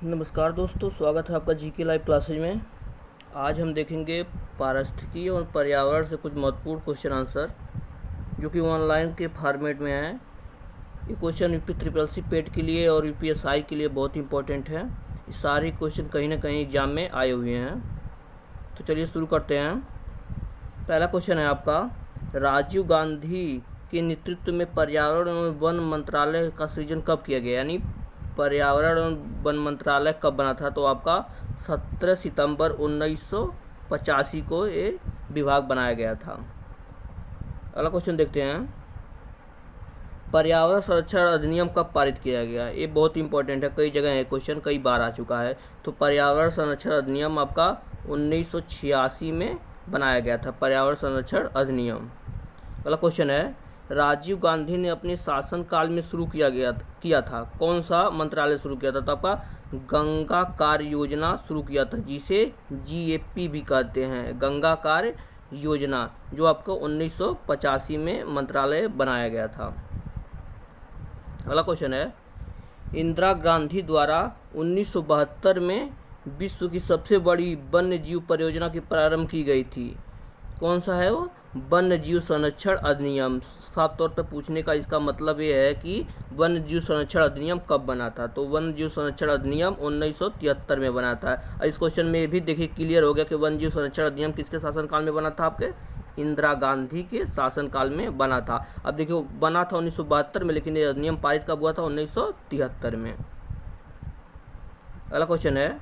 नमस्कार दोस्तों, स्वागत है आपका जीके लाइव क्लासेज में। आज हम देखेंगे पारिस्थितिकी और पर्यावरण से कुछ महत्वपूर्ण क्वेश्चन आंसर जो कि ऑनलाइन के फॉर्मेट में है। ये क्वेश्चन यूपी ट्रिपल सी पेट के लिए और यूपीएसआई के लिए बहुत इंपॉर्टेंट है। ये सारे क्वेश्चन कहीं ना कहीं एग्जाम में आए हुए हैं। तो चलिए शुरू करते हैं। पहला क्वेश्चन है आपका, राजीव गांधी के नेतृत्व में पर्यावरण एवं वन मंत्रालय का सृजन कब किया गया, यानी पर्यावरण एवं वन मंत्रालय कब बना था। तो आपका 17 सितंबर 1985 को ये विभाग बनाया गया था। अगला क्वेश्चन देखते हैं, पर्यावरण संरक्षण अधिनियम कब पारित किया गया। ये बहुत इंपॉर्टेंट है, कई जगह है क्वेश्चन, कई बार आ चुका है। तो पर्यावरण संरक्षण अधिनियम आपका 1986 में बनाया गया था, पर्यावरण संरक्षण अधिनियम। अगला क्वेश्चन है, राजीव गांधी ने अपने शासनकाल में शुरू किया था, कौन सा मंत्रालय शुरू किया था। तो आपका गंगा कार्य योजना शुरू किया था, जिसे जीएपी भी कहते हैं, गंगा कार्य योजना, जो आपको 1985 में मंत्रालय बनाया गया था। अगला क्वेश्चन है, इंदिरा गांधी द्वारा 1972 में विश्व की सबसे बड़ी वन्य जीव परियोजना की प्रारंभ की गई थी, कौन सा है वो, वन्य जीव संरक्षण अधिनियम। साफ तौर पर पूछने का इसका मतलब ये है कि वन्य जीव संरक्षण अधिनियम कब बना था। तो वन्य जीव संरक्षण अधिनियम 1973 में बना था। इस क्वेश्चन में भी देखिए क्लियर हो गया कि वन्य जीव संरक्षण अधिनियम किसके शासनकाल में बना था, आपके इंदिरा गांधी के शासनकाल में बना था। अब देखिए बना था 1972 में, लेकिन ये अधिनियम पारित कब हुआ था, 1973 में। अगला क्वेश्चन है,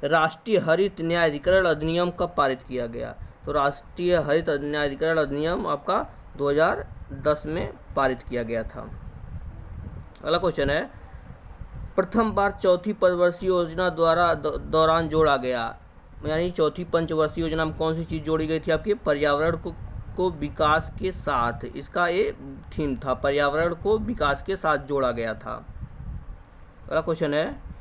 राष्ट्रीय हरित न्यायाधिकरण अधिनियम कब पारित किया गया। तो राष्ट्रीय हरित न्यायाधिकरण अधिनियम आपका 2010 में पारित किया गया था। अगला क्वेश्चन है, प्रथम बार चौथी पंचवर्षीय योजना दौरान जोड़ा गया, यानी चौथी पंचवर्षीय योजना में कौन सी चीज़ जोड़ी गई थी, आपके पर्यावरण को विकास के साथ, इसका ये थीम था, पर्यावरण को विकास के साथ जोड़ा गया था। अगला क्वेश्चन है,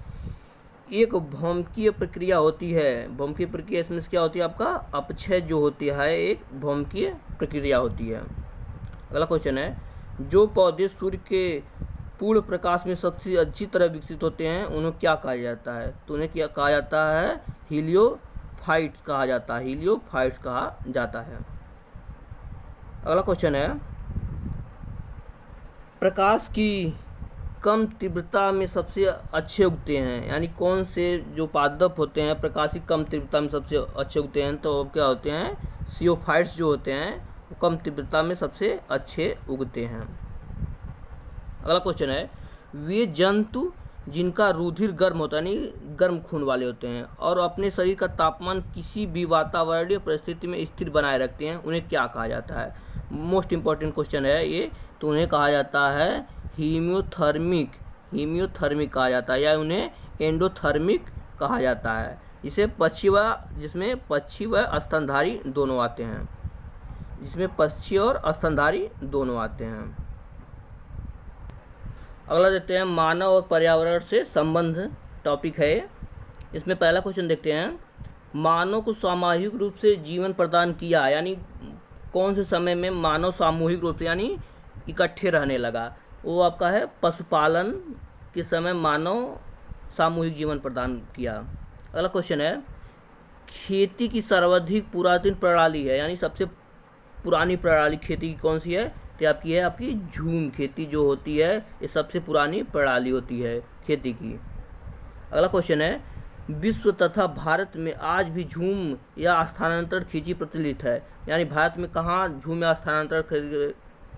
एक भौमिकीय प्रक्रिया होती है, भौमिकीय प्रक्रिया इसमें क्या होती है, आपका अपक्षय जो होती है, एक भौमिकीय प्रक्रिया होती है। अगला क्वेश्चन है, जो पौधे सूर्य के पूर्ण प्रकाश में सबसे अच्छी तरह विकसित होते हैं उन्हें क्या कहा जाता है। तो उन्हें क्या कहा जाता है, हीलियोफाइट्स कहा जाता है, हीलियोफाइट्स कहा जाता है। अगला क्वेश्चन है, प्रकाश की कम तीव्रता में सबसे अच्छे उगते हैं, यानी कौन से जो पादप होते हैं प्रकाश की कम तीव्रता में सबसे अच्छे उगते हैं। तो क्या होते हैं, सियोफाइट्स जो होते हैं वो कम तीव्रता में सबसे अच्छे उगते हैं। अगला क्वेश्चन है, वे जंतु जिनका रुधिर गर्म होता है, यानी गर्म खून वाले होते हैं, और अपने शरीर का तापमान किसी भी वातावरणीय परिस्थिति में स्थिर बनाए रखते हैं, उन्हें क्या कहा जाता है। मोस्ट इंपॉर्टेंट क्वेश्चन है ये। तो उन्हें कहा जाता है हीमियोथर्मिक कहा जाता है, या उन्हें एंडोथर्मिक कहा जाता है, जिसमें पक्षी व स्तनधारी दोनों आते हैं, जिसमें पक्षी और स्तनधारी दोनों आते हैं। अगला देखते हैं, मानव और पर्यावरण से संबंध टॉपिक है। इसमें पहला क्वेश्चन देखते हैं, मानव को सामूहिक रूप से जीवन प्रदान किया, यानी कौन से समय में मानव सामूहिक रूप से यानी इकट्ठे रहने लगा, वो आपका है पशुपालन के समय मानव सामूहिक जीवन प्रदान किया। अगला क्वेश्चन है, खेती की सर्वाधिक पुरातन प्रणाली है, यानी सबसे पुरानी प्रणाली खेती की कौन सी है, तो आपकी है आपकी झूम खेती जो होती है, ये सबसे पुरानी प्रणाली होती है खेती की। अगला क्वेश्चन है, विश्व तथा भारत में आज भी झूम या स्थानांतरण खेती प्रचलित है, यानी भारत में कहाँ झूम या स्थानांतरण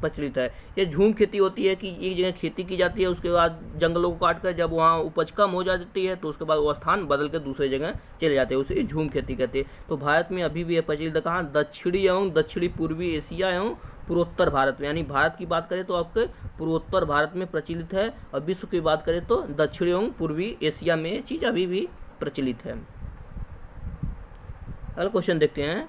प्रचलित है। ये झूम खेती होती है कि एक जगह खेती की जाती है, उसके बाद जंगलों को काट कर जब वहाँ उपज कम हो जाती है तो उसके बाद वो स्थान बदल कर दूसरे जगह चले जाते हैं, उसे झूम खेती कहते हैं। तो भारत में अभी भी यह प्रचलित है, कहाँ, दक्षिणी एवं दक्षिणी पूर्वी एशिया एवं पूर्वोत्तर भारत में, यानी भारत की बात करें तो आपके पूर्वोत्तर भारत में प्रचलित है, और विश्व की बात करें तो दक्षिणी एवं पूर्वी एशिया में ये चीज़ अभी भी प्रचलित है। अगला क्वेश्चन देखते हैं,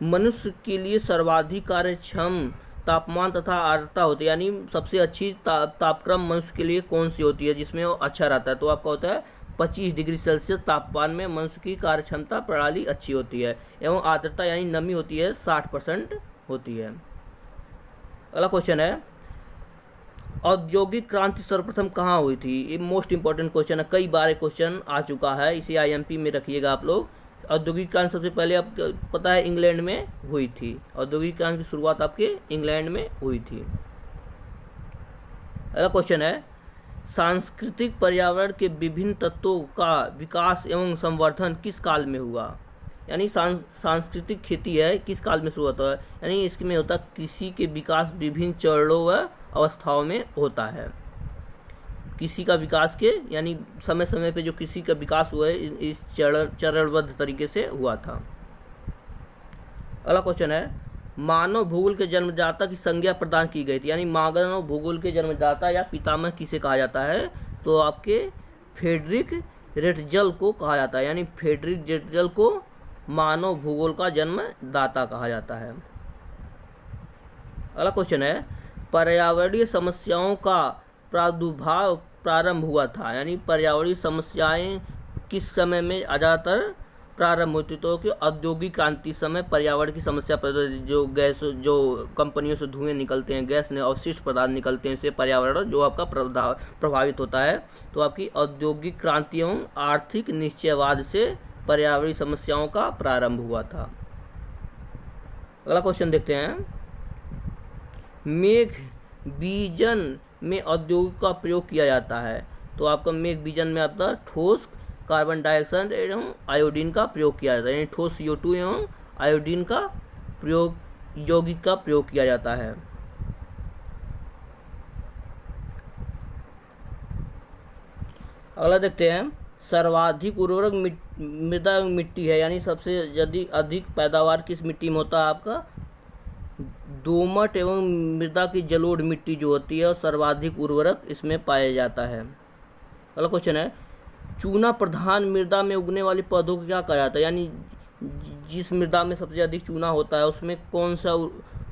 मनुष्य के लिए सर्वाधिक कार्यक्षम तापमान तथा आर्द्रता होती है, यानी सबसे अच्छी तापक्रम मनुष्य के लिए कौन सी होती है, जिसमें वो अच्छा रहता है। तो आपका होता है 25 डिग्री सेल्सियस तापमान में मनुष्य की कार्यक्षमता प्रणाली अच्छी होती है, एवं आर्द्रता यानी नमी होती है 60% होती है। अगला क्वेश्चन है, औद्योगिक क्रांति सर्वप्रथम कहाँ हुई थी? ये मोस्ट इंपॉर्टेंट क्वेश्चन है, कई बार क्वेश्चन आ चुका है, इसे आईएमपी में रखिएगा आप लोग। औद्योगिक क्रांति सबसे पहले आपको पता है इंग्लैंड में हुई थी। औद्योगिक क्रांति की शुरुआत आपके इंग्लैंड में हुई थी। अगला क्वेश्चन है, सांस्कृतिक पर्यावरण के विभिन्न तत्वों का विकास एवं संवर्धन किस काल में हुआ? यानी सांस्कृतिक खेती है किस काल में शुरू होता है? यानी इसमें होता है कृषि के विकास विभिन्न चरणों व अवस्थाओं में होता है। कृषि का विकास के यानी समय समय पे जो कृषि का विकास हुआ है इस चरणबद्ध तरीके से हुआ था। अगला क्वेश्चन है, मानव भूगोल के जन्मदाता की संज्ञा प्रदान की गई थी। यानी मानव भूगोल के जन्मदाता या पितामह किसे कहा जाता है? तो आपके फ्रेडरिक रेटजल को कहा जाता है। यानी फ्रेडरिक रेटजल को मानव भूगोल का जन्मदाता कहा जाता है। अगला क्वेश्चन है, पर्यावरणीय समस्याओं का प्रादुर्भाव प्रारंभ हुआ था। यानी पर्यावरणीय समस्याएं किस समय में ज़्यादातर प्रारंभ होती? तो कि औद्योगिक क्रांति समय पर्यावरण की समस्या, जो गैस, जो कंपनियों से धुएं निकलते हैं, गैस ने अवशिष्ट पदार्थ निकलते हैं, इससे पर्यावरण जो आपका प्रभावित होता है। तो आपकी औद्योगिक क्रांति एवं आर्थिक निश्चयवाद से पर्यावरणीय समस्याओं का प्रारंभ हुआ था। अगला क्वेश्चन देखते हैं, मेघ बीजन में औद्योगिक का प्रयोग किया जाता है। तो आपका मेघ बीजन में आपका ठोस कार्बन डाइऑक्साइड एवं आयोडीन का प्रयोग किया जाता है। यानी ठोस CO2 एवं आयोडीन का प्रयोग, यौगिक का प्रयोग किया जाता है। अगला देखते हैं, सर्वाधिक उर्वरक मृदा मिट्टी है। यानी सबसे अधिक पैदावार किस मिट्टी में होता है? आपका दोमट एवं मृदा की जलोढ़ मिट्टी जो होती है और सर्वाधिक उर्वरक इसमें पाया जाता है। अगला क्वेश्चन है, चूना प्रधान मृदा में उगने वाले पौधों को क्या कहा जाता है? यानी जिस मृदा में सबसे अधिक चूना होता है उसमें कौन सा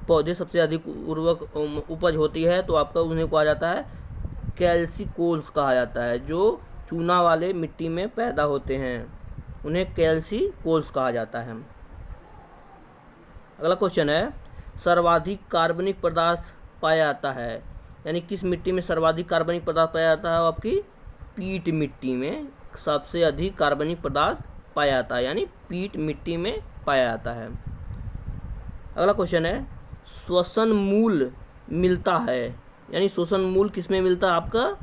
पौधे सबसे अधिक उर्वरक उपज होती है? तो आपका उन्हें कहा जाता है कैल्सिकोल्स कहा जाता है। जो चूना वाले मिट्टी में पैदा होते हैं उन्हें कैल्सिकोल्स कहा जाता है। अगला क्वेश्चन है, सर्वाधिक कार्बनिक पदार्थ पाया जाता है। यानी किस मिट्टी में सर्वाधिक कार्बनिक पदार्थ पाया जाता है? आपकी पीट मिट्टी में सबसे अधिक कार्बनिक पदार्थ पाया जाता है। यानी पीट मिट्टी में पाया जाता है। अगला क्वेश्चन है, श्वसन मूल मिलता है। यानी श्वसन मूल किसमें मिलता है? आपका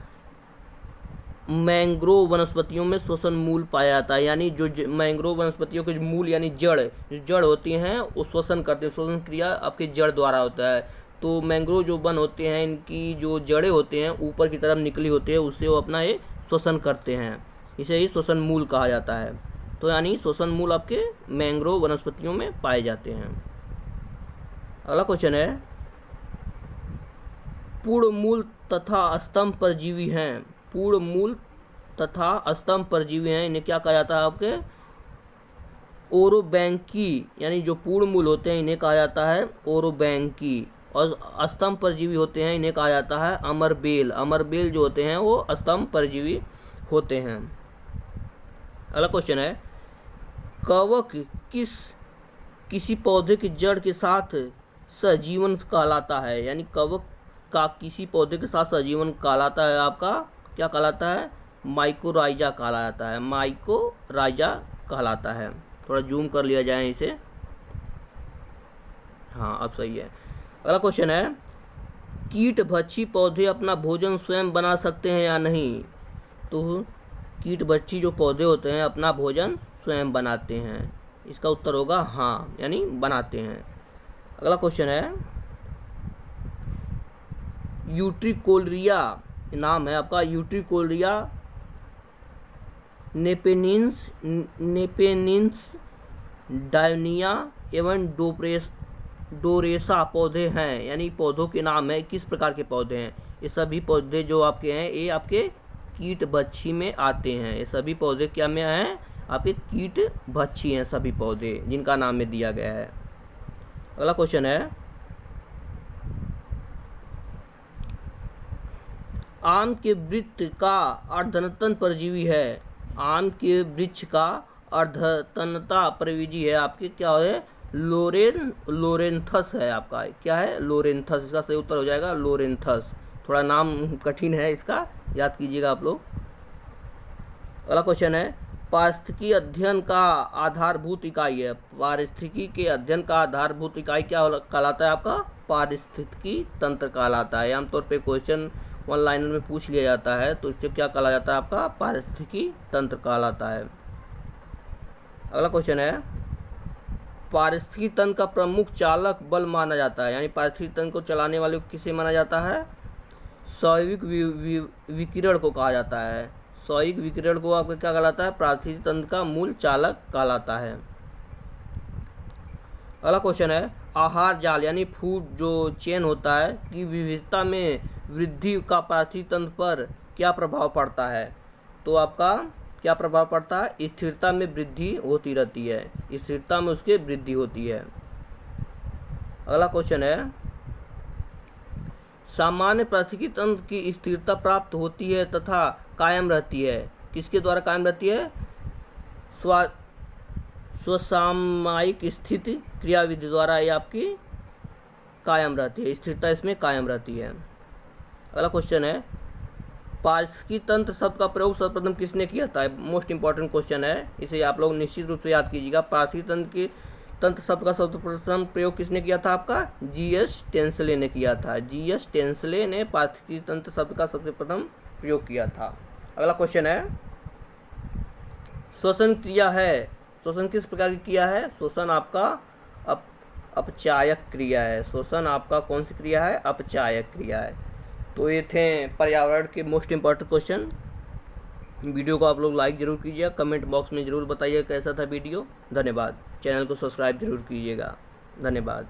मैंग्रोव वनस्पतियों में श्वसन मूल पाया जाता है। यानी जो मैंग्रोव वनस्पतियों के मूल यानी जड़ होती हैं वो श्वसन करते हैं। श्वसन क्रिया आपके जड़ द्वारा होता है। तो मैंग्रोव जो वन होते हैं इनकी जो जड़ें होते हैं ऊपर की तरफ निकली होती है, उससे वो अपना ये श्वसन करते हैं, इसे ही श्वसन मूल कहा जाता है। तो यानी श्वसन मूल आपके मैंग्रोव वनस्पतियों में पाए जाते हैं। अगला क्वेश्चन है, पूर्ण मूल तथा स्तंभ परजीवी हैं। पूर्ण मूल तथा स्तंभ परजीवी हैं, इन्हें क्या कहा जाता है? आपके ओरोबैंकी। यानी जो पूर्ण मूल होते हैं इन्हें कहा जाता है ओरोबैंकी, और स्तंभ परजीवी होते हैं इन्हें कहा जाता है अमरबेल। अमरबेल जो होते हैं वो स्तंभ परजीवी होते हैं। अगला क्वेश्चन है, कवक किसी पौधे की जड़ के साथ सहजीवन कहलाता है। यानी कवक का किसी पौधे के साथ सहजीवन कहलाता है, आपका क्या कहलाता है? माइकोराइजा कहलाता है। माइकोराइजा कहलाता है। थोड़ा जूम कर लिया जाए इसे। हाँ अब सही है। अगला क्वेश्चन है, कीटभक्षी पौधे अपना भोजन स्वयं बना सकते हैं या नहीं? तो कीटभक्षी जो पौधे होते हैं अपना भोजन स्वयं बनाते हैं। इसका उत्तर होगा हाँ, यानी बनाते हैं। अगला क्वेश्चन है, यूट्रिकोरिया नाम है आपका, यूट्रिकोरिया नेपेनिन्स डायोनिया एवं डोरेसा पौधे हैं। यानी पौधों के नाम है, किस प्रकार के पौधे हैं? ये सभी पौधे जो आपके हैं ये आपके कीटभक्षी में आते हैं। ये सभी पौधे क्या में हैं? आपके कीटभक्षी हैं सभी पौधे जिनका नाम में दिया गया है। अगला क्वेश्चन है, आम के वृक्ष का अर्धतन परजीवी है। आम के वृक्ष का अर्धतनता परजीवी है आपके क्या है? लोरेंथस है आपका। क्या है? लोरेंथस। इसका सही उत्तर हो जाएगा लोरेंथस। थोड़ा नाम कठिन है इसका, याद कीजिएगा आप लोग। अगला क्वेश्चन है, पारिस्थितिकी अध्ययन का आधारभूत इकाई है। पारिस्थितिकी के अध्ययन का आधारभूत इकाई क्या कहलाता है आपका? पारिस्थितिकी तंत्र कहलाता है। आमतौर पे क्वेश्चन वन लाइनर में पूछ लिया जाता है, तो इससे क्या कहा जाता है आपका? पारिस्थितिकी तंत्र कहलाता है। अगला क्वेश्चन है, पारिस्थितिकी तंत्र का प्रमुख चालक बल माना जाता है, यानी पारिस्थितिकी तंत्र को चलाने वाले को किसे माना जाता है? स्वाभाविक विकिरण को कहा जाता है। स्वाभाविक विकिरण को आपका क्या कहलाता है? पारिस्थितिकी तंत्र का मूल चालक कहलाता है। अगला क्वेश्चन है, आहार जाल यानी फूड जो चेन होता है की विविधता में वृद्धि का पारिस्थितिकी तंत्र पर क्या प्रभाव पड़ता है? तो आपका क्या प्रभाव पड़ता है? स्थिरता में वृद्धि होती रहती है, स्थिरता में उसके वृद्धि होती है। अगला क्वेश्चन है, सामान्य पारिस्थितिकी तंत्र की स्थिरता प्राप्त होती है तथा कायम रहती है, किसके द्वारा कायम रहती है? स्वसामयिक स्थिति क्रियाविधि द्वारा ये आपकी कायम रहती है, स्थिरता इसमें कायम रहती है। अगला क्वेश्चन है, पारिस्थितिकी तंत्र शब्द का प्रयोग सर्वप्रथम किसने किया था? मोस्ट इंपॉर्टेंट क्वेश्चन है, इसे आप लोग निश्चित रूप से याद कीजिएगा। पारिस्थितिकी तंत्र शब्द का सर्वप्रथम प्रयोग किसने किया था आपका? जीएस टेंसले ने किया था। जीएस टेंसले ने पारिस्थितिकी तंत्र शब्द का सबसे प्रथम प्रयोग किया था। अगला क्वेश्चन है, श्वसन क्रिया है, श्वसन किस प्रकार की क्रिया है? श्वसन आपका अपचायक क्रिया है। श्वसन आपका कौन सी क्रिया है? अपचायक क्रिया है। तो ये थे पर्यावरण के मोस्ट इंपॉर्टेंट क्वेश्चन। वीडियो को आप लोग लाइक जरूर कीजिएगा, कमेंट बॉक्स में जरूर बताइए कैसा था वीडियो। धन्यवाद। चैनल को सब्सक्राइब जरूर कीजिएगा। धन्यवाद।